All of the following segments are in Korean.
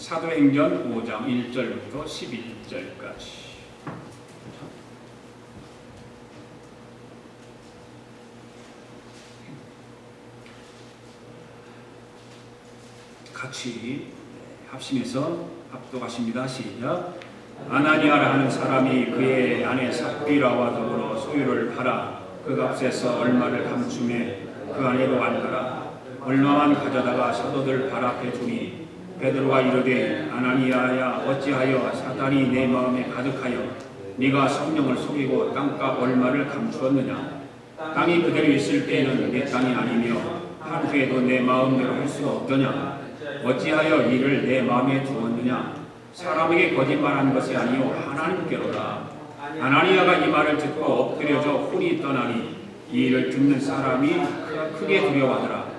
사도행전 5장 1절부터 11절까지. 같이 합심해서 합독하십니다. 시작. 아나니아라 하는 사람이 그의 아내 삽비라와 더불어 소유를 팔아 그 값에서 얼마를 감춤해 그 아내로 만들어 얼마만 가져다가 사도들 발 앞에 두니 베드로가 이르되 아나니아야 어찌하여 사단이 내 마음에 가득하여 네가 성령을 속이고 땅값 얼마를 감추었느냐. 땅이 그대로 있을 때에는 내 땅이 아니며 한 후에도 내 마음대로 할 수가 없더냐. 어찌하여 이를 내 마음에 두었느냐. 사람에게 거짓말한 것이 아니요 하나님께로라. 아나니아가 이 말을 듣고 엎드려져 혼이 떠나니 이 일을 듣는 사람이 크게 두려워하더라.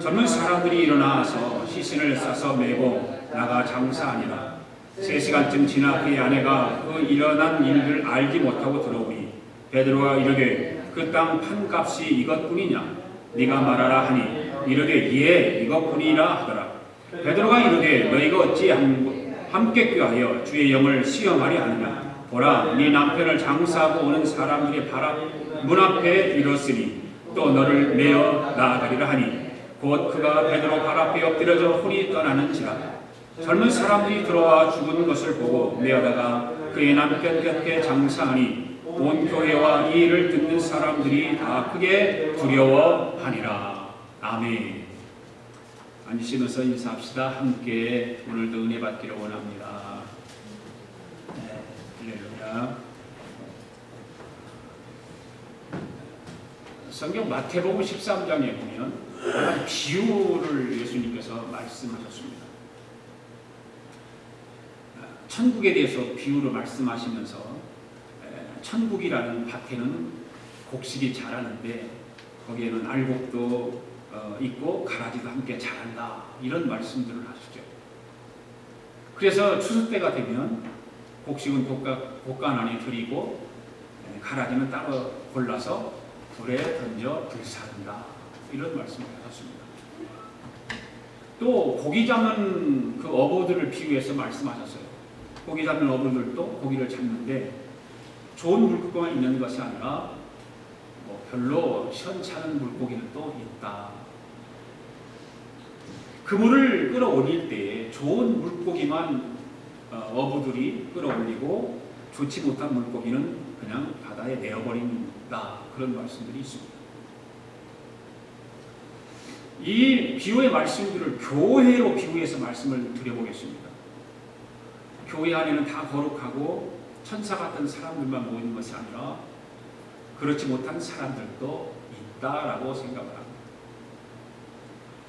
젊은 사람들이 일어나서 시신을 싸서 메고 나가 장사하니라. 3시간쯤 지나 그의 아내가 그 일어난 일을 알지 못하고 들어오니 베드로가 이르되 그 땅 판값이 이것뿐이냐. 네가 말하라 하니 이르되 예 이것뿐이라 하더라. 베드로가 이르되 너희가 어찌 함께 꾀하여 주의 영을 시험하려 하느냐. 보라 네 남편을 장사하고 오는 사람들의 문 앞에 이뤘으니 또 너를 메어 나아가리라 하니 곧 그가 베드로 발 앞에 엎드려져 혼이 떠나는지라. 젊은 사람들이 들어와 죽은 것을 보고 메어다가 그의 남편 곁에 장사하니 온 교회와 이 일을 듣는 사람들이 다 크게 두려워하니라. 아멘. 앉으시면서 인사합시다. 함께 오늘도 은혜 받기를 원합니다. 할렐루야. 성경 마태복음 13장에 보면 비유를 예수님께서 말씀하셨습니다. 천국에 대해서 비유를 말씀하시면서 천국이라는 밭에는 곡식이 자라는데 거기에는 알곡도 있고 가라지도 함께 자란다. 이런 말씀들을 하시죠. 그래서 추수 때가 되면 곡식은 곡간 안에 들이고 가라지는 따로 골라서 불에 던져 불사른다. 이런 말씀을 하셨습니다. 또 고기 잡는 그 어부들을 비유해서 말씀하셨어요. 고기 잡는 어부들도 고기를 잡는데 좋은 물고기만 있는 것이 아니라 별로 시원찮은 물고기는 또 있다. 그물을 끌어올릴 때 좋은 물고기만 어부들이 끌어올리고 좋지 못한 물고기는 그냥 바다에 내어버린다. 그런 말씀들이 있습니다. 이 비유의 말씀들을 교회로 비유해서 말씀을 드려보겠습니다. 교회 안에는 다 거룩하고 천사 같은 사람들만 모이는 것이 아니라 그렇지 못한 사람들도 있다라고 생각을 합니다.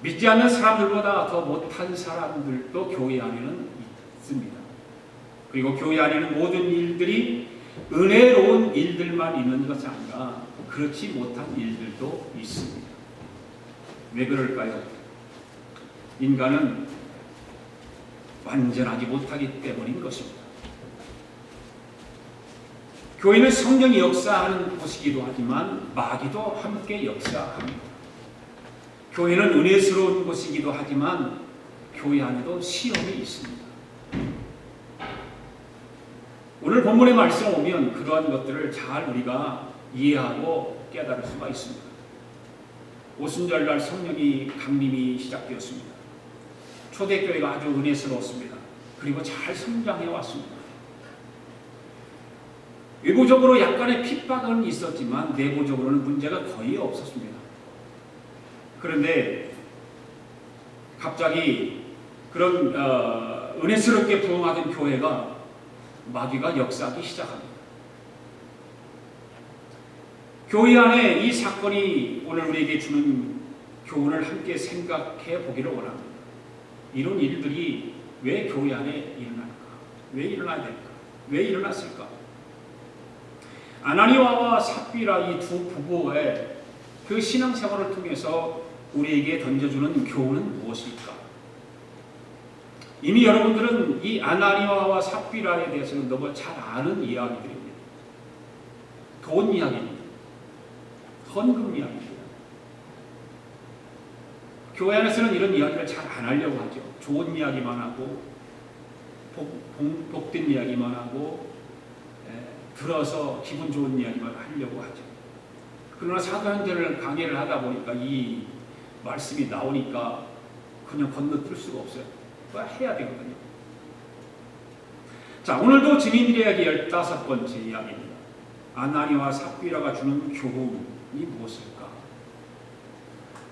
믿지 않는 사람들보다 더 못한 사람들도 교회 안에는 있습니다. 그리고 교회 안에는 모든 일들이 은혜로운 일들만 있는 것이 아니라 그렇지 못한 일들도 있습니다. 왜 그럴까요? 인간은 완전하지 못하기 때문인 것입니다. 교회는 성령이 역사하는 곳이기도 하지만 마귀도 함께 역사합니다. 교회는 은혜스러운 곳이기도 하지만 교회 안에도 시험이 있습니다. 오늘 본문의 말씀을 보면 그러한 것들을 잘 우리가 이해하고 깨달을 수가 있습니다. 오순절날 성령이 강림이 시작되었습니다. 초대교회가 아주 은혜스러웠습니다. 그리고 잘 성장해 왔습니다. 외부적으로 약간의 핍박은 있었지만 내부적으로는 문제가 거의 없었습니다. 그런데 갑자기 그런 은혜스럽게 부흥하던 교회가 마귀가 역사하기 시작합니다. 교회 안에 이 사건이 오늘 우리에게 주는 교훈을 함께 생각해 보기를 원합니다. 이런 일들이 왜 교회 안에 일어날까? 왜 일어나야 될까? 왜 일어났을까? 아나니아와 삽비라 이 두 부부의 그 신앙생활을 통해서 우리에게 던져주는 교훈은 무엇일까? 이미 여러분들은 이 아나니아와 삽비라에 대해서는 너무 잘 아는 이야기들입니다. 돈 이야기입니다. 헌금 이야기입니다. 교회 안에서는 이런 이야기를 잘 안 하려고 하죠. 좋은 이야기만 하고 복된 이야기만 하고 들어서 기분 좋은 이야기만 하려고 하죠. 그러나 사도행전을 강의를 하다 보니까 이 말씀이 나오니까 그냥 건너뛸 수가 없어요. 그거 해야 되거든요. 자, 오늘도 증인들의 이야기 15번째 이야기입니다. 아나니와 삽비라가 주는 교훈이 무엇일까?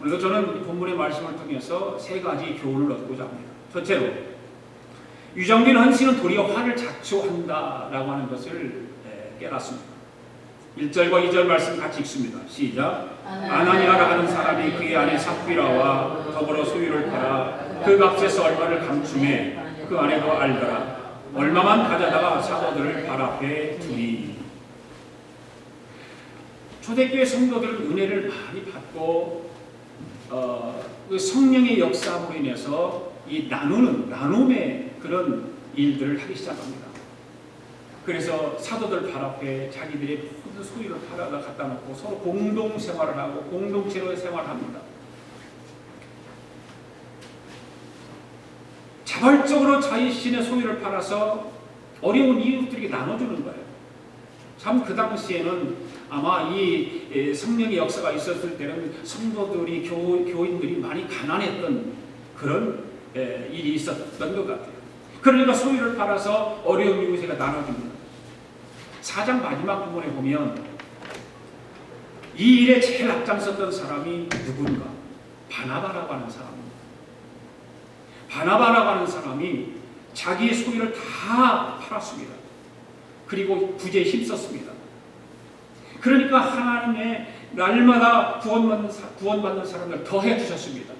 오늘도 저는 본문의 말씀을 통해서 3가지 교훈을 얻고자 합니다. 첫째로, 유정빈 헌신은 도리어 화를 자초한다라고 하는 것을 깨닫습니다. 1절과 2절 말씀 같이 읽습니다. 시작. 아나니아라 하는 사람이 그의 아내 삽비라와 더불어 소유를 팔아 그 값에서 얼마를 감춤해 그 아내도 알더라. 얼마만 가져다가 사도들을 발 앞에 두니. 초대교회 성도들은 은혜를 많이 받고 그 성령의 역사로 인해서 이 나눔의 그런 일들을 하기 시작합니다. 그래서 사도들 발 앞에 자기들의 모든 소유를 팔아다 갖다 놓고 서로 공동 생활을 하고 공동체로 생활합니다. 자발적으로 자신의 소유를 팔아서 어려운 이웃들에게 나눠주는 거예요. 참 그 당시에는 아마 이 성령의 역사가 있었을 때는 성도들이 교인들이 많이 가난했던 그런 일이 있었던 것 같아요. 그러니까 소유를 팔아서 어려운 이웃에게 나눠줍니다. 4장 마지막 부분에 보면 이 일에 제일 앞장섰던 사람이 누군가? 바나바라고 하는 사람입니다. 바나바라고 하는 사람이 자기의 소유를 다 팔았습니다. 그리고 구제에 힘썼습니다. 그러니까 하나님의 날마다 구원받는 사람을 더해 주셨습니다.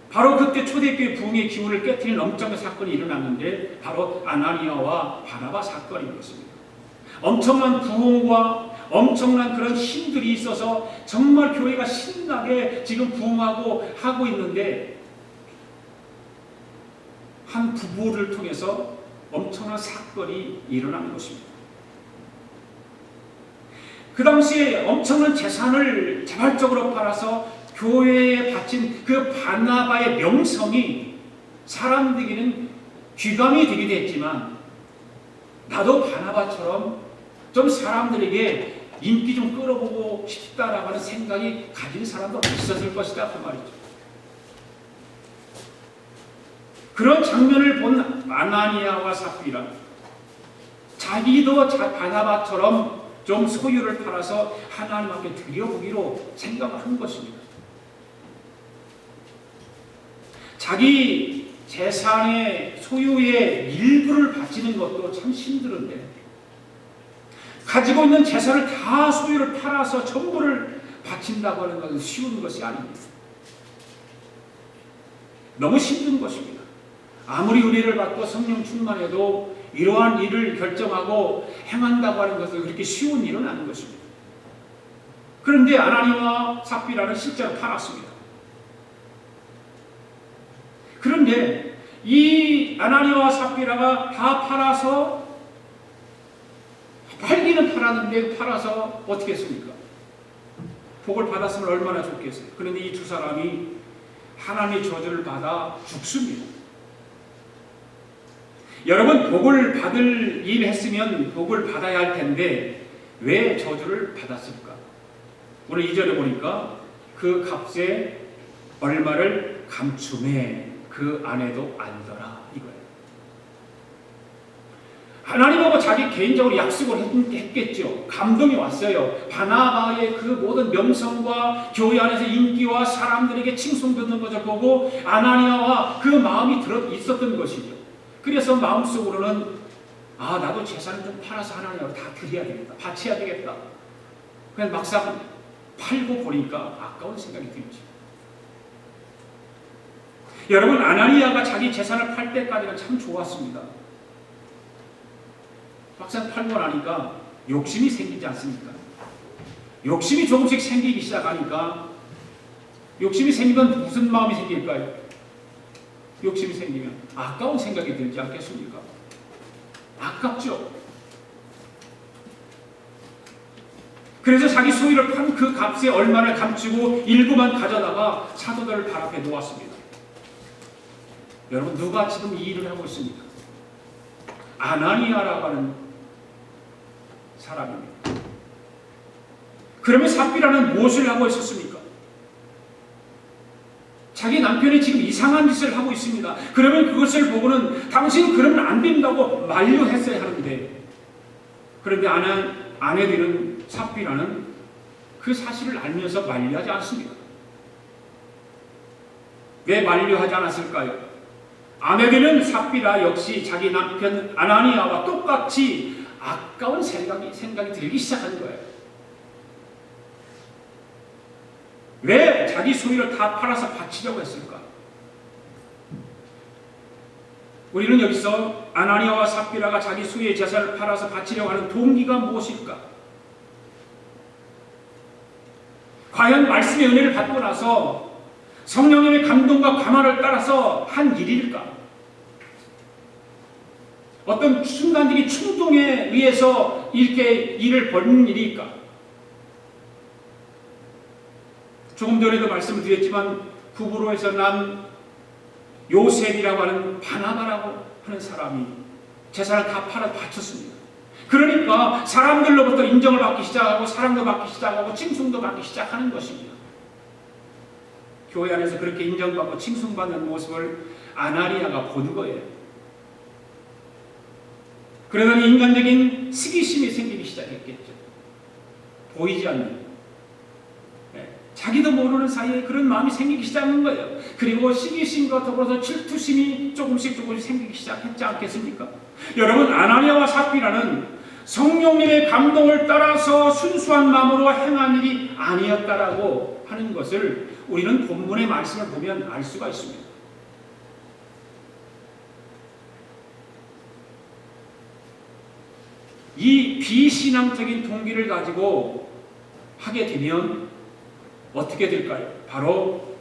바로 그때 초대교회 부흥의 기운을 깨트린 엄청난 사건이 일어났는데 바로 아나니아와 바나바 사건인 것입니다. 엄청난 부흥과 엄청난 그런 힘들이 있어서 정말 교회가 신나게 지금 부흥하고 하고 있는데 한 부부를 통해서 엄청난 사건이 일어나는 것입니다. 그 당시에 엄청난 재산을 자발적으로 팔아서 교회에 바친 그 바나바의 명성이 사람들에게는 귀감이 되기도 했지만 나도 바나바처럼 좀 사람들에게 인기 좀 끌어보고 싶다라고 하는 생각이 가진 사람도 있었을 것이다 그 말이죠. 그런 장면을 본 아나니아와 삽비라 자기도 바나바처럼 좀 소유를 팔아서 하나님 앞에 드려보기로 생각을 한 것입니다. 자기 재산의 소유의 일부를 바치는 것도 참 힘들은데 가지고 있는 재산을 다 소유를 팔아서 전부를 바친다고 하는 것은 쉬운 것이 아닙니다. 너무 힘든 것입니다. 아무리 은혜를 받고 성령 충만해도 이러한 일을 결정하고 행한다고 하는 것은 그렇게 쉬운 일은 아닌 것입니다. 그런데 아나니아와 삽비라는 실제로 팔았습니다. 그런데 이 아나니아와 삽비라가 다 팔아서 팔기는 팔았는데 팔아서 어떻게 했습니까? 복을 받았으면 얼마나 좋겠어요. 그런데 이 두 사람이 하나님의 저주를 받아 죽습니다. 여러분, 복을 받을 일 했으면 복을 받아야 할 텐데 왜 저주를 받았을까? 오늘 2절에 보니까 그 값에 얼마를 감춤해 그 아내도 알더라 이거예요. 하나님하고 자기 개인적으로 약속을 했겠죠. 감동이 왔어요. 바나바의 그 모든 명성과 교회 안에서 인기와 사람들에게 칭송받는 것을 보고 아나니아와 그 마음이 들어 있었던 것이죠. 그래서 마음속으로는 나도 재산을 좀 팔아서 하나님으로 다 드려야 되겠다. 바쳐야 되겠다. 그냥 막상 팔고 보니까 아까운 생각이 들죠. 여러분, 아나니아가 자기 재산을 팔 때까지는 참 좋았습니다. 막상 팔고 나니까 욕심이 생기지 않습니까? 욕심이 조금씩 생기기 시작하니까 욕심이 생기면 무슨 마음이 생길까요? 욕심이 생기면 아까운 생각이 들지 않겠습니까? 아깝죠? 그래서 자기 소유를 판 그 값에 얼마를 감추고 일부만 가져다가 사도들을 발 앞에 놓았습니다. 여러분, 누가 지금 이 일을 하고 있습니까? 아나니아라고 하는 사람입니다. 그러면 삽비라는 무엇을 하고 있었습니까? 자기 남편이 지금 이상한 짓을 하고 있습니다. 그러면 그것을 보고는 당신 그러면 안 된다고 만류했어야 하는데, 그런데 아내들은 삽비라는 그 사실을 알면서 만류하지 않습니다. 왜 만류하지 않았을까요? 아내들은 삽비라 역시 자기 남편 아나니아와 똑같이 아까운 생각이 들기 시작한 거예요. 왜 자기 소유를 다 팔아서 바치려고 했을까? 우리는 여기서 아나니아와 삽비라가 자기 소유의 재산을 팔아서 바치려고 하는 동기가 무엇일까? 과연 말씀의 은혜를 받고 나서 성령님의 감동과 감화를 따라서 한 일일까? 어떤 순간적인 충동에 의해서 이렇게 일을 벌이는 일일까? 조금 전에도 말씀을 드렸지만 구브로에서 난 요셉이라고 하는 바나바라고 하는 사람이 재산을 다 팔아 바쳤습니다. 그러니까 사람들로부터 인정을 받기 시작하고 사랑도 받기 시작하고 칭송도 받기 시작하는 것입니다. 교회 안에서 그렇게 인정받고 칭송받는 모습을 아나니아가 보는 거예요. 그러더니 인간적인 시기심이 생기기 시작했겠죠. 보이지 않는, 자기도 모르는 사이에 그런 마음이 생기기 시작한 거예요. 그리고 시기심과 더불어서 질투심이 조금씩 생기기 시작했지 않겠습니까? 여러분, 아나니아와 삽비라는 성령님의 감동을 따라서 순수한 마음으로 행한 일이 아니었다라고 하는 것을 우리는 본문의 말씀을 보면 알 수가 있습니다. 이 비신앙적인 동기를 가지고 하게 되면 어떻게 될까요? 바로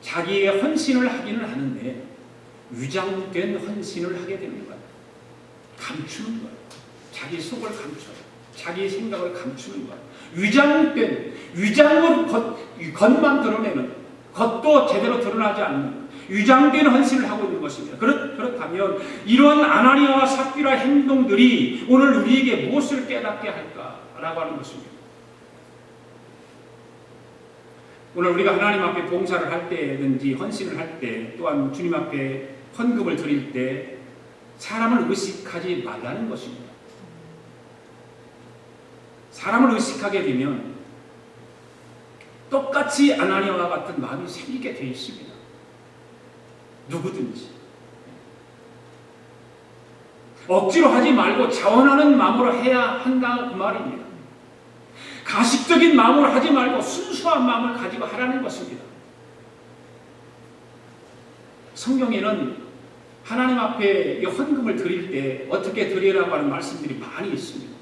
자기의 헌신을 하기는 하는데 위장된 헌신을 하게 되는 거예요. 감추는 거예요. 자기 속을 감춰요. 자기 생각을 감추는 거예요. 위장으로 겉만 드러내는, 겉도 제대로 드러나지 않는 위장된 헌신을 하고 있는 것입니다. 그렇다면 이러한 아나니아와 삽비라 행동들이 오늘 우리에게 무엇을 깨닫게 할까라고 하는 것입니다. 오늘 우리가 하나님 앞에 봉사를 할 때든지 헌신을 할 때, 또한 주님 앞에 헌금을 드릴 때 사람을 의식하지 말라는 것입니다. 사람을 의식하게 되면 똑같이 아나니아와 같은 마음이 생기게 되어 있습니다. 누구든지. 억지로 하지 말고 자원하는 마음으로 해야 한다 그 말입니다. 가식적인 마음으로 하지 말고 순수한 마음을 가지고 하라는 것입니다. 성경에는 하나님 앞에 헌금을 드릴 때 어떻게 드리라고 하는 말씀들이 많이 있습니다.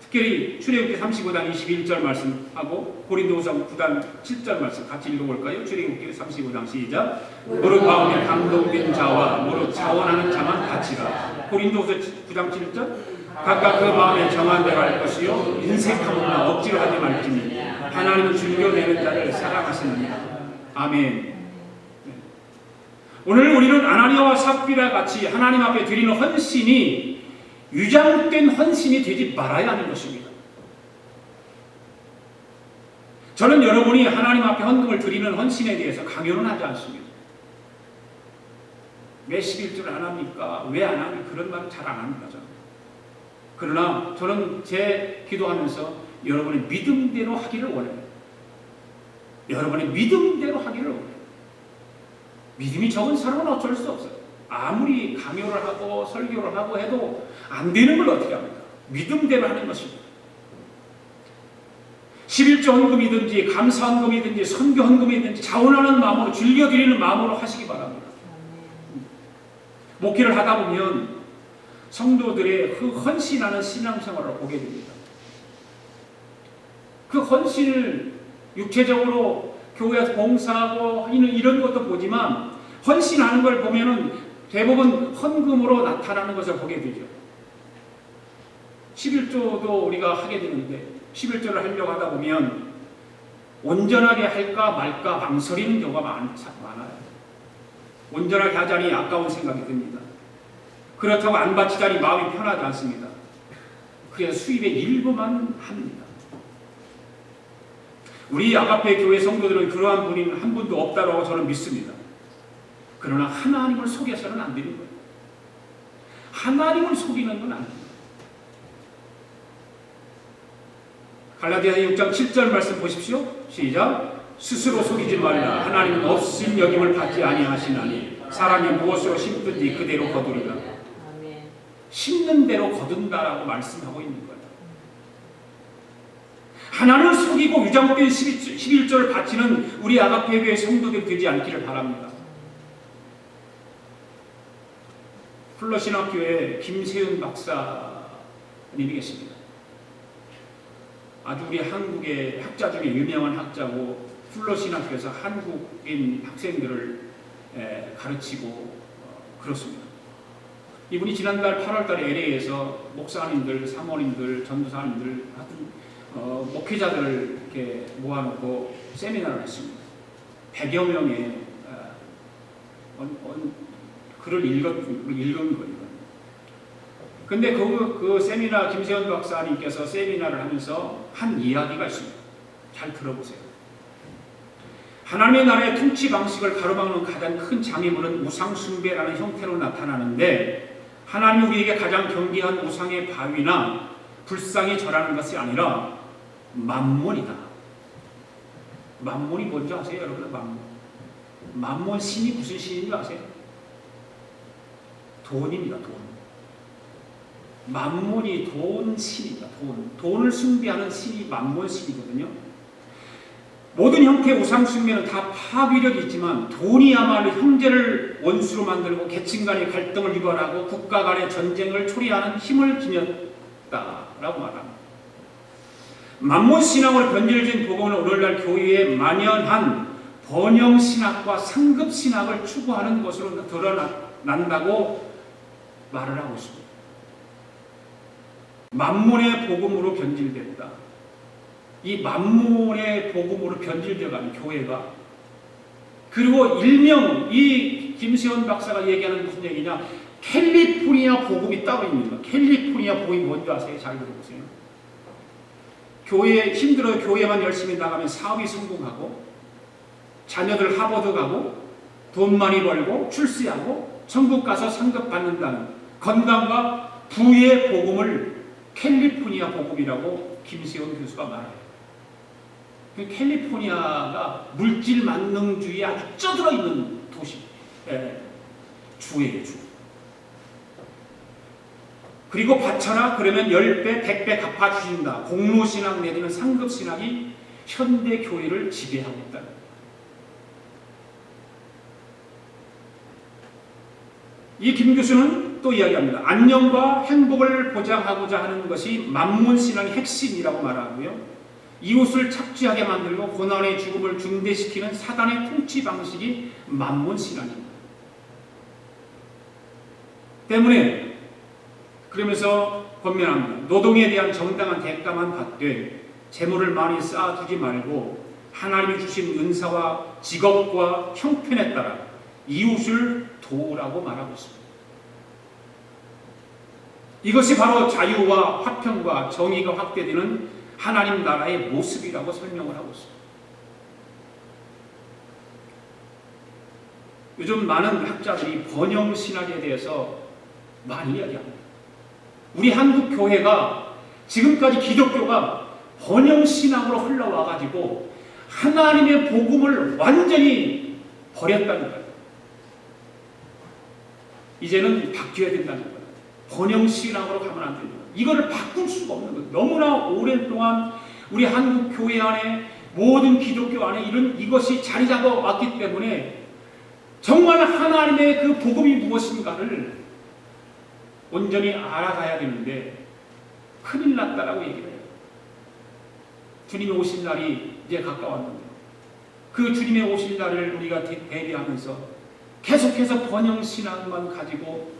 특별히 출애굽기 35장 21절 말씀하고 고린도후서 9장 7절 말씀 같이 읽어볼까요? 출애굽기 35장 시작. 무릇 마음에 감동된 자와 무릇 자원하는 자만 바치라. 고린도후서 9장 7절. 각각 그 마음에 정한 대로 할 것이요 인색함이나 억지로 하지 말지니 하나님은 즐겨내는 자를 사랑하시느니라. 아멘. 오늘 우리는 아나니아와 삽비라 같이 하나님 앞에 드리는 헌신이 위장된 헌신이 되지 말아야 하는 것입니다. 저는 여러분이 하나님 앞에 헌금을 드리는 헌신에 대해서 강요는 하지 않습니다. 왜 11조를 안 합니까? 왜 안 합니까? 그런 말은 잘 안 합니다. 저는. 그러나 저는 제 기도하면서 여러분의 믿음대로 하기를 원해요. 여러분의 믿음대로 하기를 원해요. 믿음이 적은 사람은 어쩔 수 없어요. 아무리 강요를 하고 설교를 하고 해도 안 되는 걸 어떻게 합니까? 믿음대로 하는 것입니다. 11조 헌금이든지 감사 헌금이든지 선교 헌금이든지 자원하는 마음으로 즐겨드리는 마음으로 하시기 바랍니다. 목회를 하다 보면 성도들의 그 헌신하는 신앙생활을 보게 됩니다. 그 헌신을 육체적으로 교회에서 봉사하고 이런 것도 보지만 헌신하는 걸 보면은 대부분 헌금으로 나타나는 것을 보게 되죠. 11조도 우리가 하게 되는데 11조를 하려고 하다 보면 온전하게 할까 말까 망설이는 경우가 많아요. 온전하게 하자니 아까운 생각이 듭니다. 그렇다고 안 바치자니 마음이 편하지 않습니다. 그래서 수입의 일부만 합니다. 우리 아가페 교회 성도들은 그러한 분이 한 분도 없다고 저는 믿습니다. 그러나 하나님을 속여서는 안 되는 거예요. 하나님을 속이는 건 아닙니다. 갈라디아서 6장 7절 말씀 보십시오. 시작. 스스로 속이지 말라. 하나님은 없으신 여김을 받지 아니하시나니 사람이 무엇으로 심든지 그대로 거두리라. 심는 대로 거둔다라고 말씀하고 있는 거예요. 하나님을 속이고 유장된 11조를 바치는 우리 아가페 교회 성도들 되지 않기를 바랍니다. 플러신학교에 김세윤 박사님이 계십니다. 아주 우리 한국의 학자 중에 유명한 학자고 플러신학교에서 한국인 학생들을 가르치고 그렇습니다. 이분이 지난달 8월달에 LA에서 목사님들, 사모님들, 전도사님들 같은 목회자들을 이렇게 모아놓고 세미나를 했습니다. 100여 명의 글을 읽은 거예요. 근데 그 세미나 김세현 박사님께서 세미나를 하면서 한 이야기가 있습니다. 잘 들어보세요. 하나님의 나라의 통치 방식을 가로막는 가장 큰 장애물은 우상숭배라는 형태로 나타나는데 하나님이 우리에게 가장 경계한 우상의 바위나 불상에 절하는 것이 아니라 만몬이다. 만몬이 뭔지 아세요, 여러분? 만몬 신이 무슨 신인지 아세요? 돈입니다, 돈. 만몬이 돈 신이다, 돈을 숭배하는 신이 만몬 신이거든요. 모든 형태의 우상 숭배는 다 파괴력이 있지만 돈이야말로 형제를 원수로 만들고 계층 간의 갈등을 유발하고 국가 간의 전쟁을 초래하는 힘을 지녔다라고 말합니다. 만몬 신앙으로 변질된 복음은 오늘날 교회에 만연한 번영 신학과 상급 신학을 추구하는 것으로 드러난다고 말을 하고 있습니다. 만몬의 복음으로 변질됐다. 이 만몬의 복음으로 변질되어가는 교회가, 그리고 일명 이 김세현 박사가 얘기하는 무슨 얘기냐, 캘리포니아 복음이 따로 있습니다. 캘리포니아 복음이 뭔지 아세요? 잘 들어보세요. 교회 힘들어요. 교회만 열심히 나가면 사업이 성공하고 자녀들 하버드 가고 돈 많이 벌고 출세하고 천국 가서 상급 받는다는 건강과 부의 복음을 캘리포니아 복음이라고 김세현 교수가 말해요. 캘리포니아가 물질 만능주의에 아주 쩌들어 있는 도시, 주예요, 주. 그리고 바쳐라 그러면 10배, 100배 갚아주신다. 공로신앙 내지는 상급신앙이 현대 교회를 지배하고 있다. 이 김 교수는 또 이야기합니다. 안녕과 행복을 보장하고자 하는 것이 만몬신앙의 핵심이라고 말하고요. 이웃을 착취하게 만들고 고난의 죽음을 중대시키는 사단의 통치 방식이 만몬신앙입니다. 때문에 그러면서 권면합니다. 노동에 대한 정당한 대가만 받되 재물을 많이 쌓아두지 말고 하나님이 주신 은사와 직업과 형편에 따라 이웃을 도우라고 말하고 있습니다. 이것이 바로 자유와 화평과 정의가 확대되는 하나님 나라의 모습이라고 설명을 하고 있습니다. 요즘 많은 학자들이 번영신학에 대해서 많이 이야기합니다. 우리 한국 교회가 지금까지 기독교가 번영신학으로 흘러와가지고 하나님의 복음을 완전히 버렸다는 거예요. 이제는 바뀌어야 된다는 거예요. 번영신학으로 가면 안 됩니다. 이거를 바꿀 수가 없는 거예요. 너무나 오랜 동안 우리 한국 교회 안에 모든 기독교 안에 이것이 자리 잡아왔기 때문에 정말 하나님의 그 복음이 무엇인가를 온전히 알아가야 되는데 큰일 났다라고 얘기를 해요. 주님이 오실 날이 이제 가까웠는데 그 주님의 오실 날을 우리가 대비하면서 계속해서 번영신앙만 가지고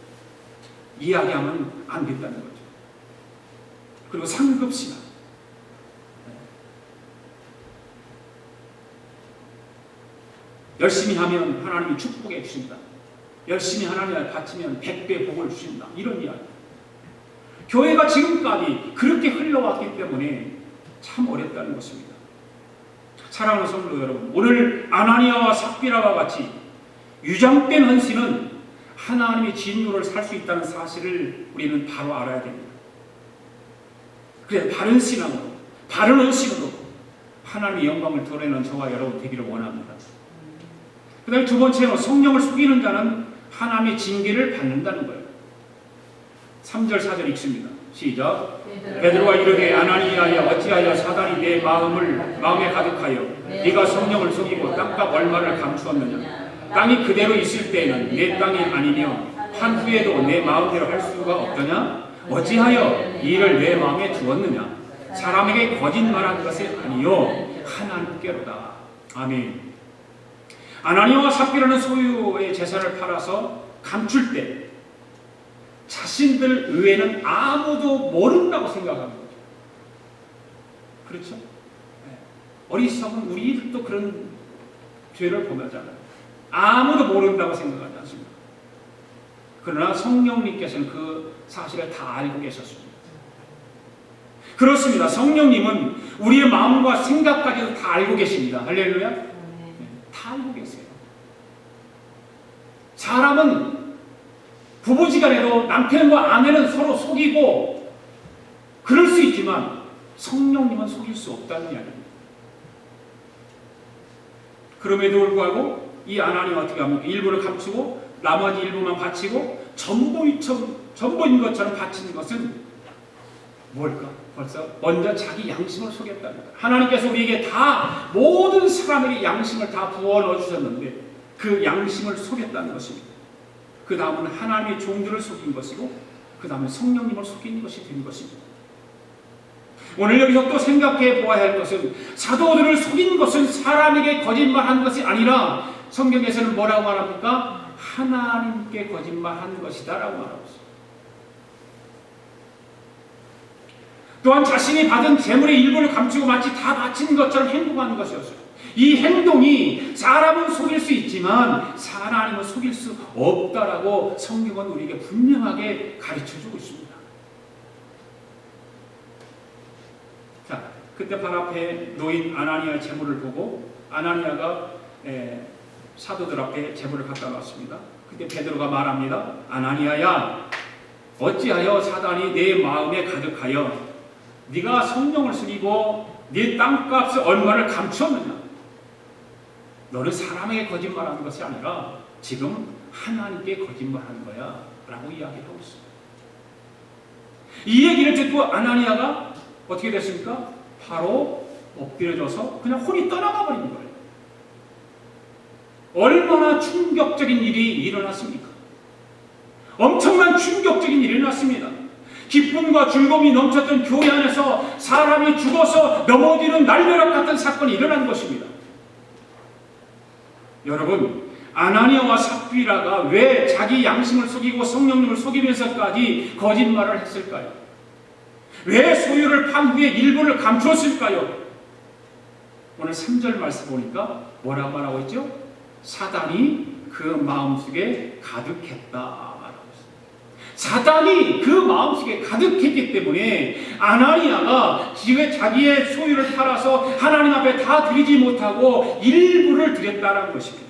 이야기하면 안 된다는 거죠. 그리고 상급신앙. 열심히 하면 하나님이 축복해 주신다. 열심히 하나님 앞에 바치면 100배 복을 주신다. 이런 이야기. 교회가 지금까지 그렇게 흘러왔기 때문에 참 어렵다는 것입니다. 사랑하는 성도 여러분, 오늘 아나니아와 삽비라와 같이 유장된 헌신은 하나님의 진노를 살 수 있다는 사실을 우리는 바로 알아야 됩니다. 그래서 바른 신앙으로, 바른 헌신으로 하나님의 영광을 드러내는 저와 여러분 되기를 원합니다. 그 다음에 두 번째로 성령을 속이는 자는 하나님의 징계를 받는다는 거예요. 3절 4절 읽습니다. 시작. 베드로가 이르되 아나니아야 어찌하여 사단이 내 마음에 가득하여 네가 성령을 속이고 땅값 얼마를 감추었느냐. 땅이 그대로 있을 때에는 내 땅이 아니며 한 후에도 내 마음대로 할 수가 없더냐. 어찌하여 이 일을 내 마음에 두었느냐. 사람에게 거짓말한 것이 아니요 하나님께로다. 아멘. 아나니아와 삽비라는 소유의 재산을 팔아서 감출 때 자신들 외에는 아무도 모른다고 생각하는 거죠. 그렇죠? 어리석은 우리도 그런 죄를 범하잖아요. 아무도 모른다고 생각하지 않습니다. 그러나 성령님께서는 그 사실을 다 알고 계셨습니다. 그렇습니다. 성령님은 우리의 마음과 생각까지도 다 알고 계십니다. 할렐루야. 다 알고 계세요. 사람은 부부지간에도 남편과 아내는 서로 속이고 그럴 수 있지만 성령님은 속일 수 없다는 이야기입니다. 그럼에도 불구하고 이 아나니아가 어떻게 합니까? 일부를 감추고 나머지 일부만 바치고 전부인 것처럼 바치는 것은 뭘까? 벌써 먼저 자기 양심을 속였다는 거예요. 하나님께서 우리에게 다 모든 사람에게 양심을 다 부어 넣어 주셨는데 그 양심을 속였다는 것입니다. 그 다음은 하나님의 종들을 속인 것이고 그 다음에 성령님을 속인 것이 된 것입니다. 오늘 여기서 또 생각해 보아야 할 것은 사도들을 속인 것은 사람에게 거짓말한 것이 아니라 성경에서는 뭐라고 말합니까? 하나님께 거짓말한 것이다 라고 말하고 있습니다. 또한 자신이 받은 재물의 일부를 감추고 마치 다 바친 것처럼 행동하는 것이었어요. 이 행동이 사람은 속일 수 있지만 하나님은 속일 수 없다라고 성경은 우리에게 분명하게 가르쳐주고 있습니다. 자, 그때 발 앞에 놓인 아나니아의 재물을 보고 아나니아가 사도들 앞에 재물을 갖다 놨습니다. 그때 베드로가 말합니다. 아나니아야 어찌하여 사단이 내 마음에 가득하여 네가 성령을 속이고 네 땅값을 얼마를 감추었느냐. 너는 사람에게 거짓말하는 것이 아니라 지금 하나님께 거짓말하는 거야 라고 이야기하고 있습니다. 이 얘기를 듣고 아나니아가 어떻게 됐습니까? 바로 엎드려져서 그냥 혼이 떠나가 버린 거예요. 얼마나 충격적인 일이 일어났습니까? 엄청난 충격적인 일이 일어났습니다. 기쁨과 즐거움이 넘쳤던 교회 안에서 사람이 죽어서 넘어지는 날벼락 같은 사건이 일어난 것입니다. 여러분, 아나니아와 삽비라가 왜 자기 양심을 속이고 성령님을 속이면서까지 거짓말을 했을까요? 왜 소유를 판 후에 일부를 감추었을까요? 오늘 3절 말씀 보니까 뭐라고 말하고 있죠? 사단이 그 마음속에 가득했다. 사단이 그 마음속에 가득했기 때문에 아나니아가 지금 자기의 소유를 팔아서 하나님 앞에 다 드리지 못하고 일부를 드렸다는 것입니다.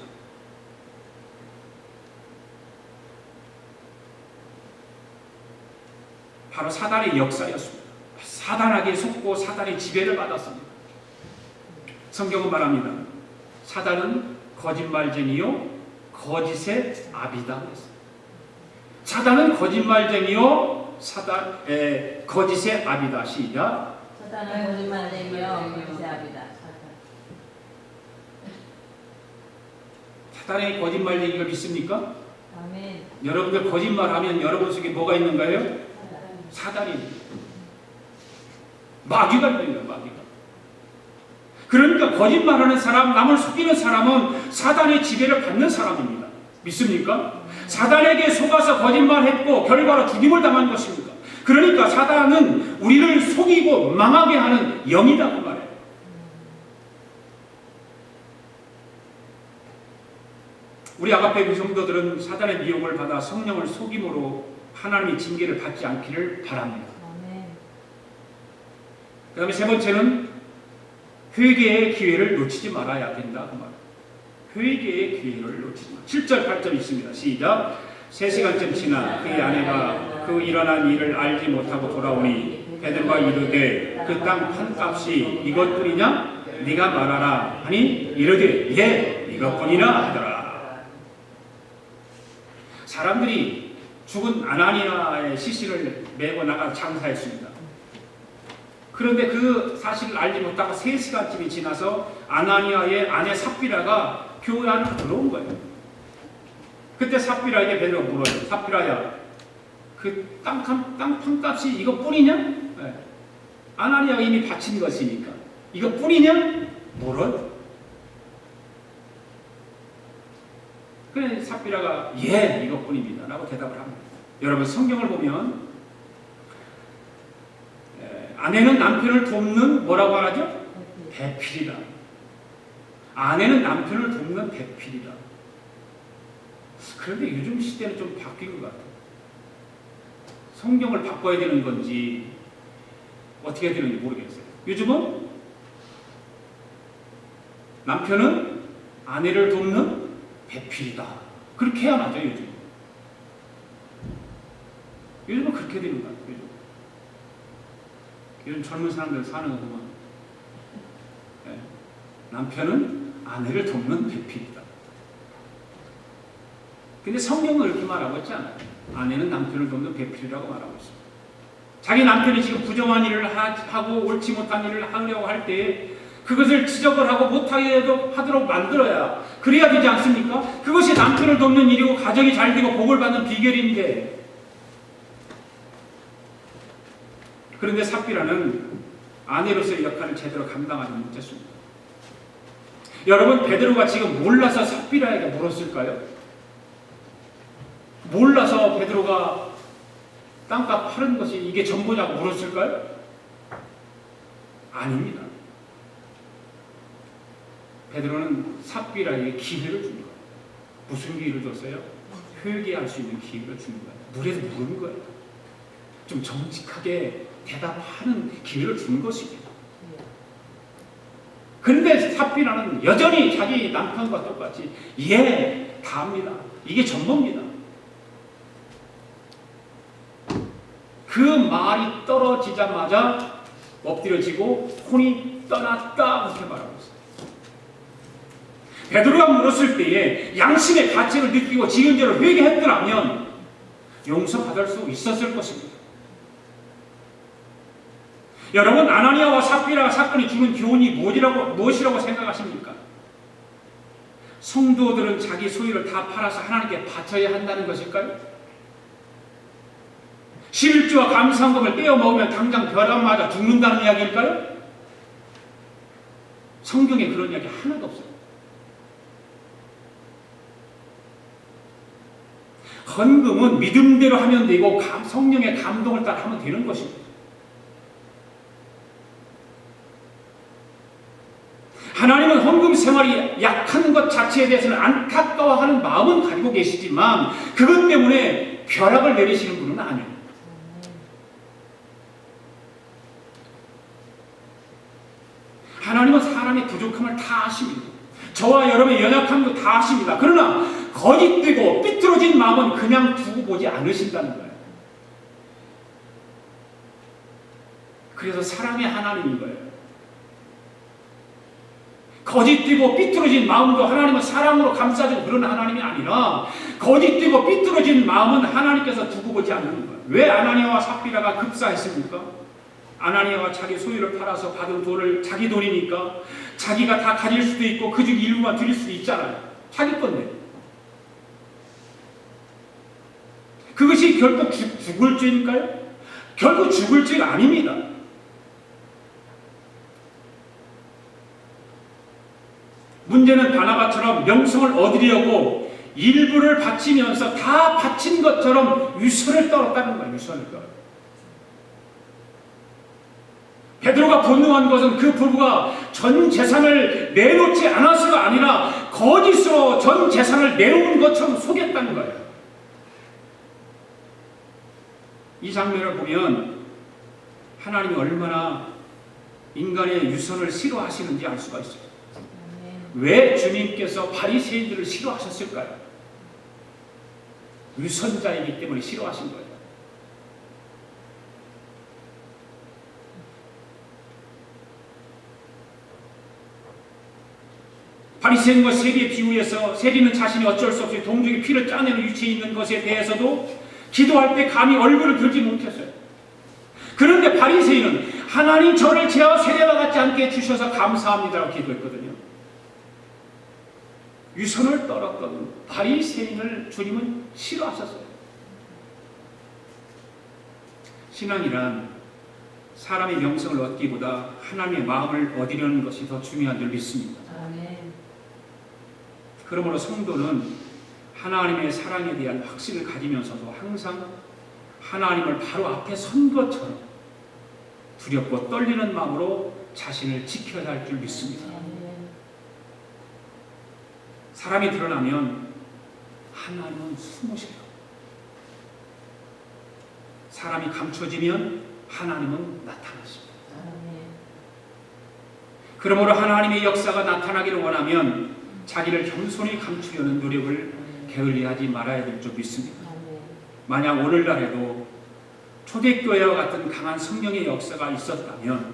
바로 사단의 역사였습니다. 사단에게 속고 사단의 지배를 받았습니다. 성경은 말합니다. 사단은 거짓말쟁이요 거짓의 아비다. 사단은 거짓말쟁이요 거짓의 아비다. 시작. 사단은 거짓말쟁이요 거짓의 아비다. 사단의 거짓말쟁이가 믿습니까? 아멘. 여러분들 거짓말하면 여러분 속에 뭐가 있는가요? 사단이 마귀가 있는 거예요. 마귀가. 그러니까 거짓말하는 사람, 남을 속이는 사람은 사단의 지배를 받는 사람입니다. 믿습니까? 사단에게 속아서 거짓말했고 결과로 죽임을 당한 것입니다. 그러니까 사단은 우리를 속이고 망하게 하는 영이라고 말해요. 우리 아가페 교성도들은 사단의 미혹을 받아 성령을 속임으로 하나님의 징계를 받지 않기를 바랍니다. 아멘. 그 다음에 세 번째는 회개의 기회를 놓치지 말아야 된다. 그 말. 회개의 기회를 놓치지 마. 7절 8절 있습니다. 시작. 3시간쯤 지나 그의 아내가 그 일어난 일을 알지 못하고 돌아오니 베드로가 이르되 그 땅 판값이 이것뿐이냐? 네가 말하라 하니 이르되 예 이것뿐이나 하더라. 사람들이 죽은 아나니아의 시신을 메고 나가 장사했습니다. 그런데 그 사실을 알지 못하고 3시간쯤이 지나서 아나니아의 아내 삽비라가 교회 안으로 들어온 거예요. 그때 삽비라에게 베드로가 물어요. 삽비라야, 그 땅 판값이 이것뿐이냐? 네. 아나니아가 이미 바친 것이니까 이것뿐이냐? 물어요. 그래 삽비라가 예 이것뿐입니다 라고 대답을 합니다. 여러분 성경을 보면 아내는 남편을 돕는 뭐라고 하죠? 배필이다. 아내는 남편을 돕는 배필이다. 그런데 요즘 시대는 좀 바뀐 것 같아요. 성경을 바꿔야 되는 건지 어떻게 해야 되는지 모르겠어요. 요즘은 남편은 아내를 돕는 배필이다. 그렇게 해야 맞아요. 요즘은 그렇게 되는 것 같아요. 요즘 젊은 사람들 사는 거구만. 네. 남편은 아내를 돕는 배필이다. 근데 성경은 이렇게 말하고 있지 않아요. 아내는 남편을 돕는 배필이라고 말하고 있습니다. 자기 남편이 지금 부정한 일을 하고 옳지 못한 일을 하려고 할 때 그것을 지적을 하고 못하게 하도록 만들어야 그래야 되지 않습니까? 그것이 남편을 돕는 일이고 가정이 잘 되고 복을 받는 비결인데, 그런데 삽비라는 아내로서의 역할을 제대로 감당하지 못했습니다. 여러분 베드로가 지금 몰라서 삽비라에게 물었을까요? 몰라서 베드로가 땅값 파는 것이 이게 전부냐고 물었을까요? 아닙니다. 베드로는 삽비라에게 기회를 준 거예요. 무슨 기회를 줬어요? 회개할 수 있는 기회를 준 거예요. 물에서 물은 거예요. 좀 정직하게 대답하는 기회를 준 것입니다. 그런데 삽비라는 여전히 자기 남편과 똑같이 예, 다 합니다. 이게 전부입니다. 그 말이 떨어지자마자 엎드려지고 혼이 떠났다 이렇게 말하고 있어요. 베드로가 물었을 때에 양심의 가책을 느끼고 지은 죄를 회개했더라면 용서받을 수 있었을 것입니다. 여러분 아나니아와 삽비라 사건이 주는 교훈이 무엇이라고 생각하십니까? 성도들은 자기 소유를 다 팔아서 하나님께 바쳐야 한다는 것일까요? 11조와 감사헌금을 떼어 먹으면 당장 벼락 맞아 죽는다는 이야기일까요? 성경에 그런 이야기 하나도 없어요. 헌금은 믿음대로 하면 되고 성령의 감동을 따라 하면 되는 것입니다. 하나님은 헌금 생활이 약한 것 자체에 대해서는 안타까워하는 마음은 가지고 계시지만 그것 때문에 벼락을 내리시는 분은 아니에요. 하나님은 사람의 부족함을 다 아십니다. 저와 여러분의 연약함도 다 아십니다. 그러나 거짓되고 삐뚤어진 마음은 그냥 두고 보지 않으신다는 거예요. 그래서 사랑의 하나님인 거예요. 거짓되고 삐뚤어진 마음도 하나님은 사랑으로 감싸주고 그런 하나님이 아니라 거짓되고 삐뚤어진 마음은 하나님께서 두고 보지 않는 거예요. 왜 아나니아와 삽비라가 급사했습니까? 아나니아가 자기 소유를 팔아서 받은 돈을 자기 돈이니까 자기가 다 가질 수도 있고 그 중 일부만 드릴 수도 있잖아요. 자기 건데. 그것이 결국 죽을 죄일까요? 결국 죽을 죄가 아닙니다. 문제는 바나바처럼 명성을 얻으려고 일부를 바치면서 다 바친 것처럼 유선을 떨었다는 거예요. 유선을 떨어요. 베드로가 분노한 것은 그 부부가 전 재산을 내놓지 않아서가 아니라 거짓으로 전 재산을 내놓은 것처럼 속였다는 거예요. 이 장면을 보면 하나님이 얼마나 인간의 유선을 싫어하시는지 알 수가 있어요. 왜 주님께서 바리새인들을 싫어하셨을까요? 유선자이기 때문에 싫어하신 거예요. 바리새인과 세리의 비유에서 세리는 자신이 어쩔 수 없이 동족의 피를 짜내는 위치에 있는 것에 대해서도 기도할 때 감히 얼굴을 들지 못했어요. 그런데 바리새인은 하나님 저를 죄와 세례와 같지 않게 해주셔서 감사합니다라고 기도했거든요. 유선을 떨었던 바리새인을 주님은 싫어하셨어요. 신앙이란 사람의 명성을 얻기보다 하나님의 마음을 얻으려는 것이 더 중요한 줄 믿습니다. 그러므로 성도는 하나님의 사랑에 대한 확신을 가지면서도 항상 하나님을 바로 앞에 선 것처럼 두렵고 떨리는 마음으로 자신을 지켜야 할 줄 믿습니다. 사람이 드러나면 하나님은 숨으세요. 사람이 감춰지면 하나님은 나타나십니다. 그러므로 하나님의 역사가 나타나기를 원하면 자기를 겸손히 감추려는 노력을 게을리하지 말아야 될 줄 믿습니다. 만약 오늘날에도 초대교회와 같은 강한 성령의 역사가 있었다면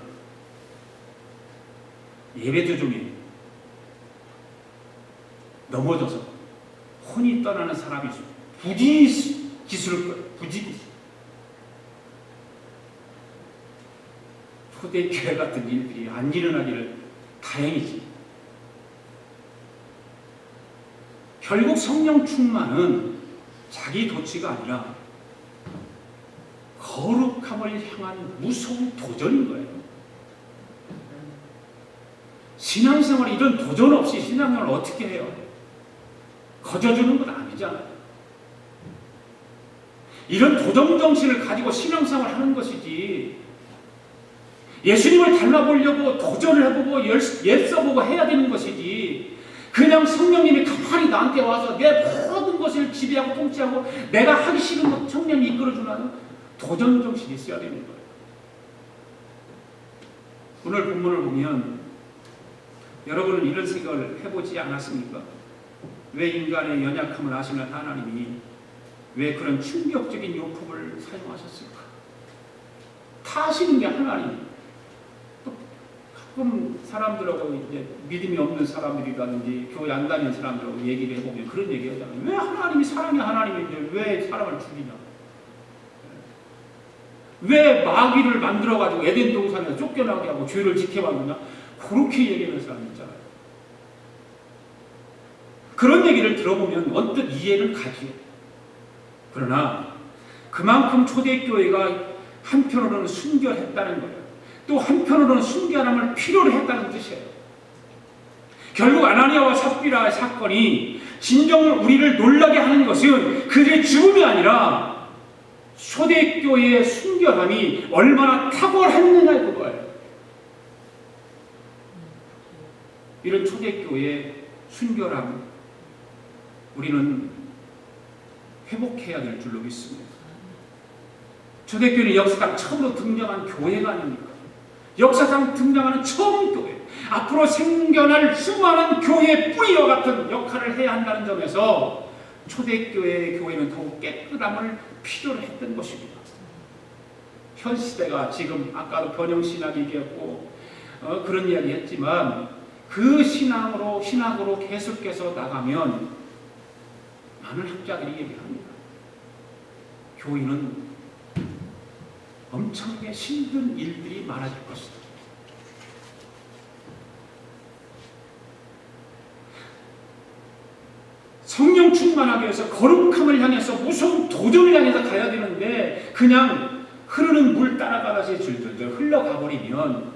예배도 중에 넘어져서 혼이 떠나는 사람이 부지기수를 거예요. 부지기수. 초대교회 같은 일들이 안 일어나기를 다행이지. 결국 성령 충만은 자기 도취가 아니라 거룩함을 향한 무서운 도전인 거예요. 신앙생활 이런 도전 없이 신앙생활을 어떻게 해요? 거저주는 건 아니잖아요. 이런 도전 정신을 가지고 신앙생활을 하는 것이지 예수님을 닮아보려고 도전을 해보고 애써보고 해야 되는 것이지 그냥 성령님이 가만히 나한테 와서 내 모든 것을 지배하고 통치하고 내가 하기 싫은 것 성령이 이끌어주는 도전 정신이 있어야 되는 거예요. 오늘 본문을 보면 여러분은 이런 생각을 해보지 않았습니까? 왜 인간의 연약함을 아시는 하나님이 왜 그런 충격적인 요법을 사용하셨을까? 다 아시는 게 하나님. 가끔 사람들하고 이제 믿음이 없는 사람들이라든지 교회 안 다니는 사람들하고 얘기를 해보면 그런 얘기 하잖아요. 왜 하나님이 사랑의 하나님인데 왜 사람을 죽이냐? 왜 마귀를 만들어가지고 에덴 동산에서 쫓겨나게 하고 죄를 지켜봤느냐? 그렇게 얘기하는 사람이 있잖아요. 그런 얘기를 들어보면 언뜻 이해를 가지요. 그러나 그만큼 초대교회가 한편으로는 순결했다는 거예요. 또 한편으로는 순결함을 필요로 했다는 뜻이에요. 결국 아나니아와 삽비라의 사건이 진정 우리를 놀라게 하는 것은 그들의 죽음이 아니라 초대교회의 순결함이 얼마나 탁월했느냐의 그거예요. 이런 초대교회의 순결함 우리는 회복해야 될 줄로 믿습니다. 초대교회는 역사상 처음으로 등장한 교회가 아닙니까? 역사상 등장하는 처음 교회. 앞으로 생겨날 수많은 교회의 뿌리와 같은 역할을 해야 한다는 점에서 초대교회의 교회는 더욱 깨끗함을 필요로 했던 것입니다. 현 시대가 지금 아까도 번영신학 얘기했고 그런 이야기 했지만 그 신학으로 계속해서 나가면 많은 학자들이 얘기합니다. 교회는 엄청나게 힘든 일들이 많아질 것이다. 성령 충만하기 위해서 거룩함을 향해서 무서운 도전을 향해서 가야 되는데 그냥 흐르는 물 따라가다시 줄줄줄 흘러가 버리면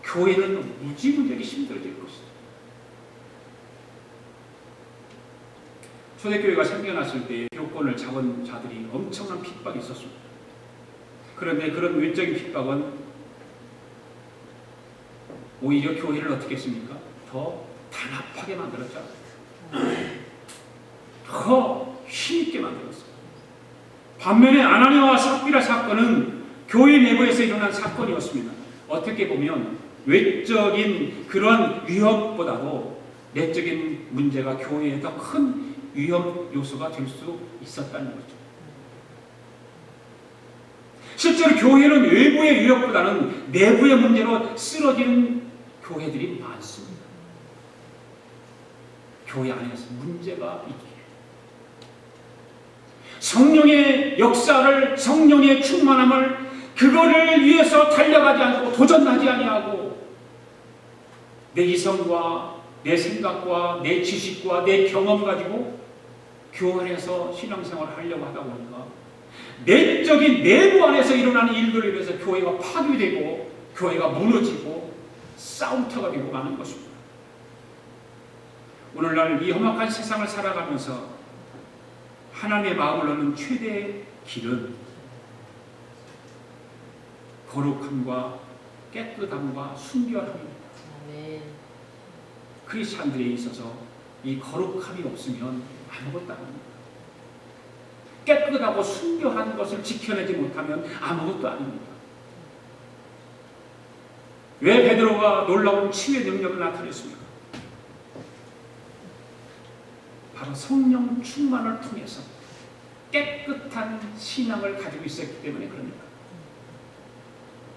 교회는 무지무지하게 힘들어질 것이다. 초대교회가 생겨났을 때 교권을 잡은 자들이 엄청난 핍박이 있었습니다. 그런데 그런 외적인 핍박은 오히려 교회를 어떻게 했습니까? 더 단합하게 만들었잖아요. 더 힘있게 만들었어요. 반면에 아나니아와 삽비라 사건은 교회 내부에서 일어난 사건이었습니다. 어떻게 보면 외적인 그런 위협보다도 내적인 문제가 교회에 더 큰 위협 요소가 될 수 있었다는 거죠. 실제로 교회는 외부의 위협보다는 내부의 문제로 쓰러지는 교회들이 많습니다. 교회 안에서 문제가 있기에 성령의 역사를, 성령의 충만함을 그거를 위해서 달려가지 않고 도전하지 아니하고 내 이성과 내 생각과 내 지식과 내 경험 가지고 교회 안에서 신앙생활을 하려고 하다 보니까 내적인 내부 안에서 일어나는 일들에 의해서 교회가 파괴되고 교회가 무너지고 싸움터가 되고 마는 것입니다. 오늘날 이 험악한 세상을 살아가면서 하나님의 마음을 얻는 최대의 길은 거룩함과 깨끗함과 순결함입니다. 아멘. 크리스찬들에 있어서 이 거룩함이 없으면 아무것도 아닙니다. 깨끗하고 순결한 것을 지켜내지 못하면 아무것도 아닙니다. 왜 베드로가 놀라운 치유의 능력을 나타냈습니까? 바로 성령 충만을 통해서 깨끗한 신앙을 가지고 있었기 때문에 그럽니다.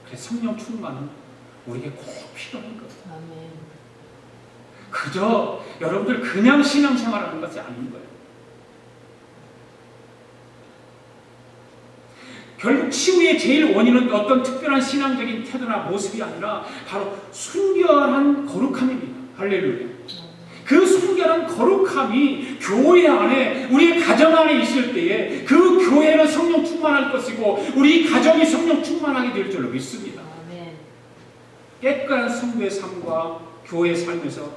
그래서 성령 충만은 우리에게 꼭 필요한 거예요. 아멘. 그저 여러분들 그냥 신앙생활하는 것이 아닌 거예요. 결국 치유의 제일 원인은 어떤 특별한 신앙적인 태도나 모습이 아니라 바로 순결한 거룩함입니다. 할렐루야. 그 순결한 거룩함이 교회 안에, 우리의 가정 안에 있을 때에 그 교회는 성령 충만할 것이고 우리 가정이 성령 충만하게 될 줄로 믿습니다. 아멘. 깨끗한 성도의 삶과 교회의 삶에서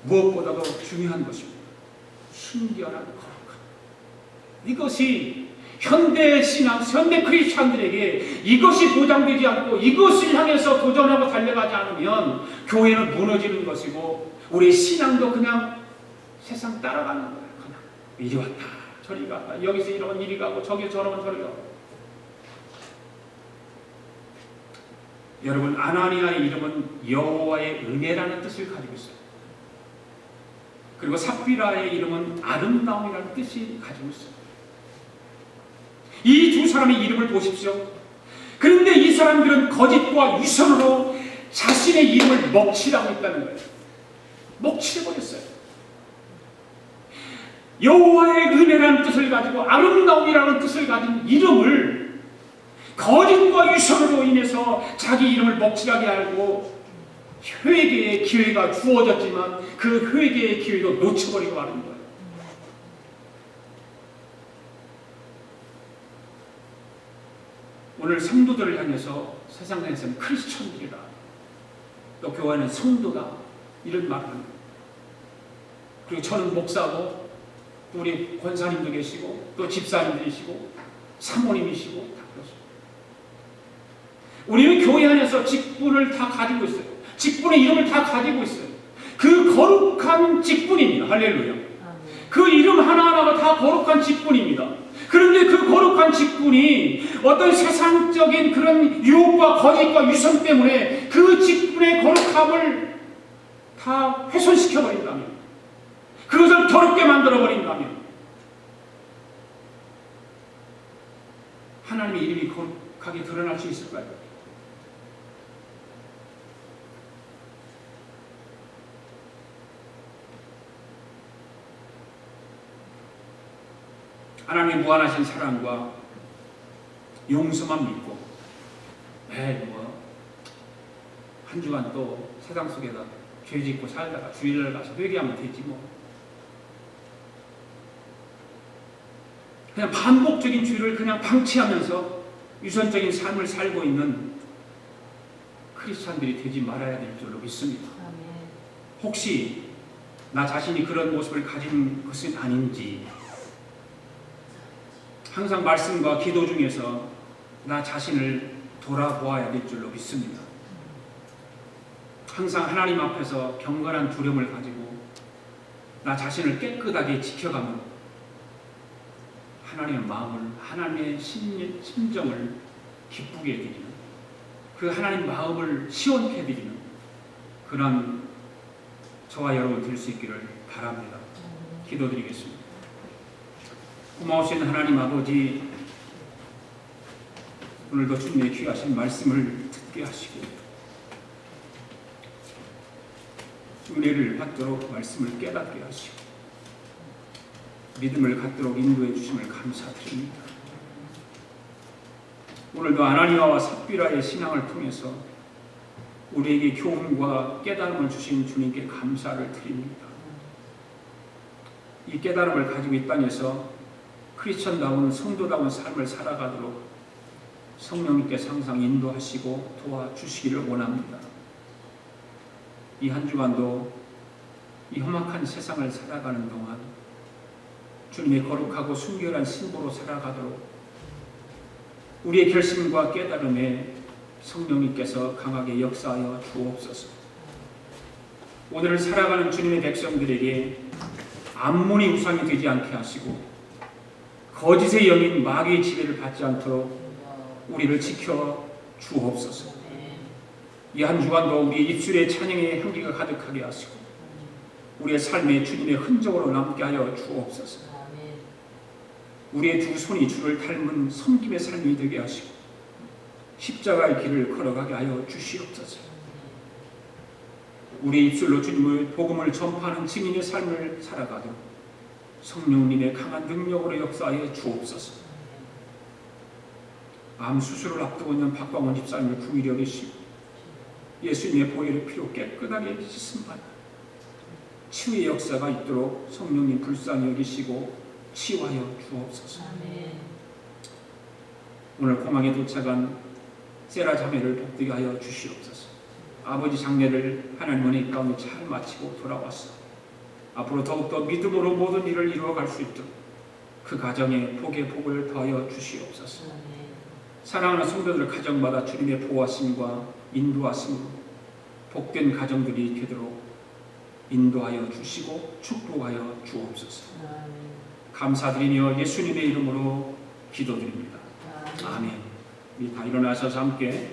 무엇보다도 중요한 것입니다. 순결한 거룩함. 이것이 현대 신앙, 현대 크리스찬들에게 이것이 보장되지 않고 이것을 향해서 도전하고 달려가지 않으면 교회는 무너지는 것이고 우리의 신앙도 그냥 세상 따라가는 거예요. 그냥 이리 왔다 저리 갔다 여기서 이러면 이리 가고 저기 저러면 저리 가고. 여러분, 아나니아의 이름은 여호와의 은혜라는 뜻을 가지고 있어요. 그리고 삽비라의 이름은 아름다움이라는 뜻이 가지고 있어요. 이 두 사람의 이름을 보십시오. 그런데 이 사람들은 거짓과 위선으로 자신의 이름을 먹칠하고 있다는 거예요. 먹칠해버렸어요. 여호와의 은혜라는 뜻을 가지고 아름다움이라는 뜻을 가진 이름을 거짓과 위선으로 인해서 자기 이름을 먹칠하게 하고 회개의 기회가 주어졌지만 그 회개의 기회도 놓쳐버리고 하는 거예요. 오늘 성도들을 향해서 세상에서는 크리스천들이다, 또 교회는 성도다, 이런 말을 합니다. 그리고 저는 목사고 또 우리 권사님도 계시고 또 집사님들이시고 사모님이시고 다 그렇습니다. 우리는 교회 안에서 직분을 다 가지고 있어요. 직분의 이름을 다 가지고 있어요. 그 거룩한 직분입니다. 할렐루야. 그 이름 하나하나가 다 거룩한 직분입니다. 그런데 그 거룩한 직분이 어떤 세상적인 그런 유혹과 거짓과 위선 때문에 그 직분의 거룩함을 다 훼손시켜버린다면, 그것을 더럽게 만들어버린다면 하나님의 이름이 거룩하게 드러날 수 있을까요? 하나님의 무한하신 사랑과 용서만 믿고 매일 한 주간 또 세상 속에다 죄 짓고 살다가 주일날 가서 회개하면 되지 뭐. 그냥 반복적인 죄를 그냥 방치하면서 유선적인 삶을 살고 있는 크리스찬들이 되지 말아야 될 줄로 믿습니다. 혹시 나 자신이 그런 모습을 가진 것은 아닌지 항상 말씀과 기도 중에서 나 자신을 돌아보아야 될 줄로 믿습니다. 항상 하나님 앞에서 경건한 두려움을 가지고 나 자신을 깨끗하게 지켜가며 하나님의 마음을, 하나님의 심정을 기쁘게 해드리는, 그 하나님 마음을 시원케 해드리는 그런 저와 여러분 될 수 있기를 바랍니다. 기도드리겠습니다. 고마우신 하나님 아버지, 오늘도 주님의 귀하신 말씀을 듣게 하시고 은혜를 받도록 말씀을 깨닫게 하시고 믿음을 갖도록 인도해 주심을 감사드립니다. 오늘도 아나니아와 삽비라의 신앙을 통해서 우리에게 교훈과 깨달음을 주신 주님께 감사를 드립니다. 이 깨달음을 가지고 이 땅에서 크리스천다운 성도다운 삶을 살아가도록 성령님께서 항상 인도하시고 도와주시기를 원합니다. 이 한 주간도 이 험악한 세상을 살아가는 동안 주님의 거룩하고 순결한 신부로 살아가도록 우리의 결심과 깨달음에 성령님께서 강하게 역사하여 주옵소서. 오늘을 살아가는 주님의 백성들에게 암몬이 우상이 되지 않게 하시고 거짓의 영인 마귀의 지배를 받지 않도록 우리를 지켜 주옵소서. 이 한 주간도 우리 입술에 찬양의 향기가 가득하게 하시고 우리의 삶에 주님의 흔적으로 남게 하여 주옵소서. 우리의 두 손이 주를 닮은 섬김의 삶이 되게 하시고 십자가의 길을 걸어가게 하여 주시옵소서. 우리의 입술로 주님의 복음을 전파하는 증인의 삶을 살아가도록 성령님의 강한 능력으로 역사하여 주옵소서. 암 수술을 앞두고 있는 박광원 집사님을 부위히 여기시고 예수님의 보혈의 피로 깨끗하게 씻음받아 치유의 역사가 있도록 성령님 불쌍히 여기시고 치유하여 주옵소서. 오늘 공항에 도착한 세라 자매를 복되게 하여 주시옵소서. 아버지 장례를 하나님 은혜 가운데 잘 마치고 돌아왔어. 앞으로 더욱더 믿음으로 모든 일을 이루어갈 수 있도록 그 가정에 복의 복을 더하여 주시옵소서. 사랑하는 성도들 가정마다 주님의 보호하심과 인도하심으로 복된 가정들이 되도록 인도하여 주시고 축복하여 주옵소서. 감사드리며 예수님의 이름으로 기도드립니다. 아멘. 우리 다 일어나셔서 함께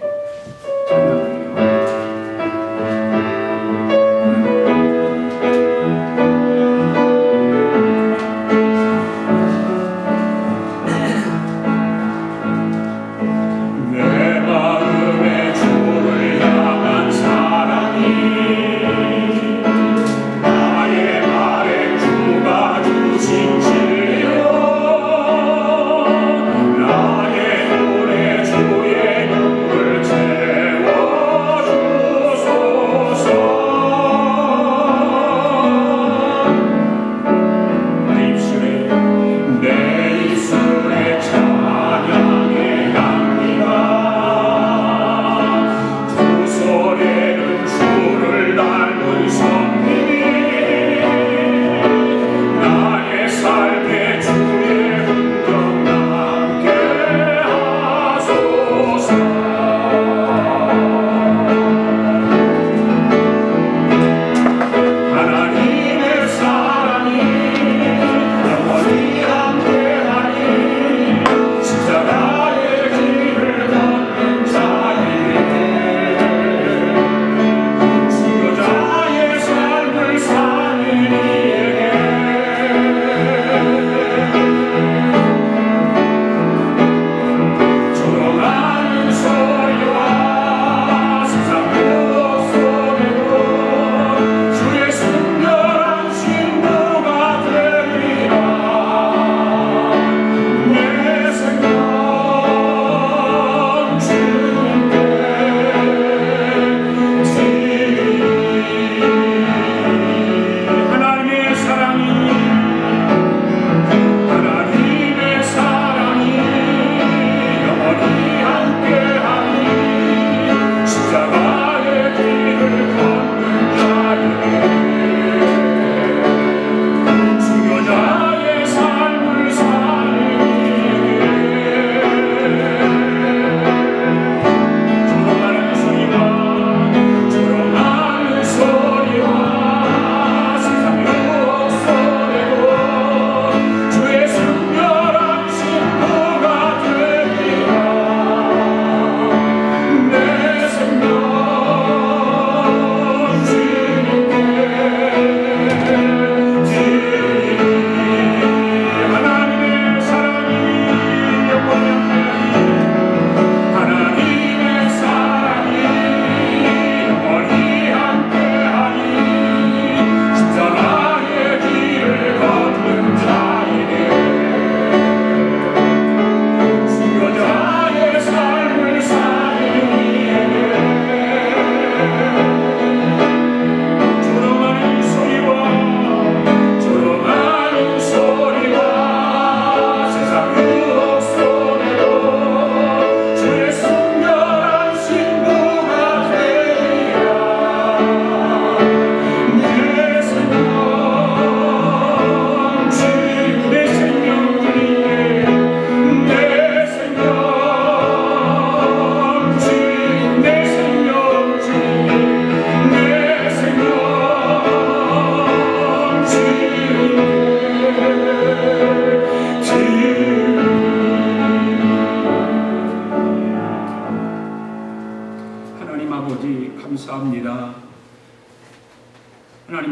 찬양합니다. 나의 노래 주의 눈물 채워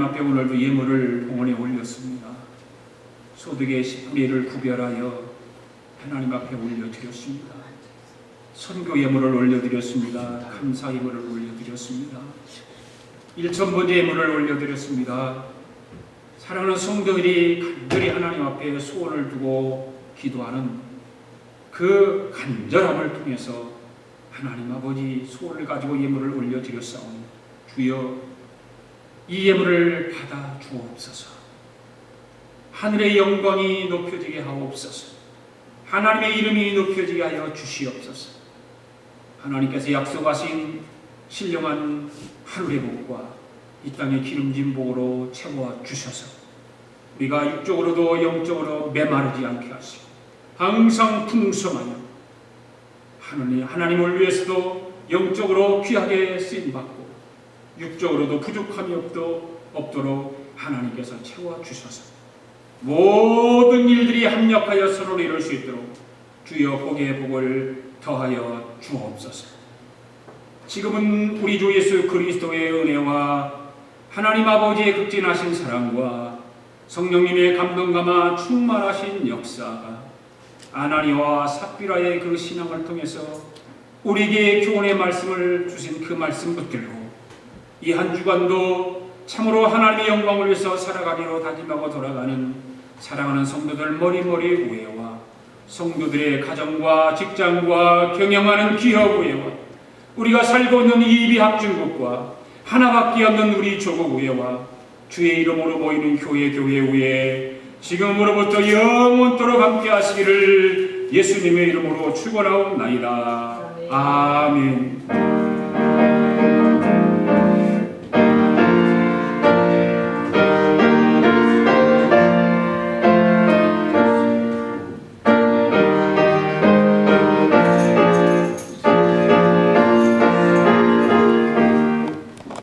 하나님 앞에 오늘도 예물을 봉헌에 올렸습니다. 소득의 10분의 1을 구별하여 하나님 앞에 올려드렸습니다. 선교 예물을 올려드렸습니다. 감사 예물을 올려드렸습니다. 1,000번째 예물을 올려드렸습니다. 사랑하는 성도들이 간절히 하나님 앞에 소원을 두고 기도하는 그 간절함을 통해서 하나님 아버지 소원을 가지고 예물을 올려드렸사오니 주여 이 예물을 받아 주옵소서. 하늘의 영광이 높여지게 하옵소서. 하나님의 이름이 높여지게 하여 주시옵소서. 하나님께서 약속하신 신령한 하늘의 복과 이 땅의 기름진 복으로 채워 주셔서 우리가 육적으로도 영적으로 메마르지 않게 하시고 항상 풍성하여 하나님을 위해서도 영적으로 귀하게 쓰임받고 육적으로도 부족함이 없도록 하나님께서 채워 주셔서 모든 일들이 합력하여 서로를 이룰 수 있도록 주여 복의 복을 더하여 주옵소서. 지금은 우리 주 예수 그리스도의 은혜와 하나님 아버지의 극진하신 사랑과 성령님의 감동감화 충만하신 역사가 아나니와 삽비라의 그 신앙을 통해서 우리에게 교훈의 말씀을 주신 그 말씀 붙들고 이 한 주간도 참으로 하나님의 영광을 위해서 살아가기로 다짐하고 돌아가는 사랑하는 성도들 머리머리 우애와 성도들의 가정과 직장과 경영하는 기업 우애와 우리가 살고 있는 이 미합중국과 하나밖에 없는 우리 조국 우애와 주의 이름으로 모이는 교회 우애 지금으로부터 영원토록 함께 하시기를 예수님의 이름으로 축원하옵나이다. 아멘.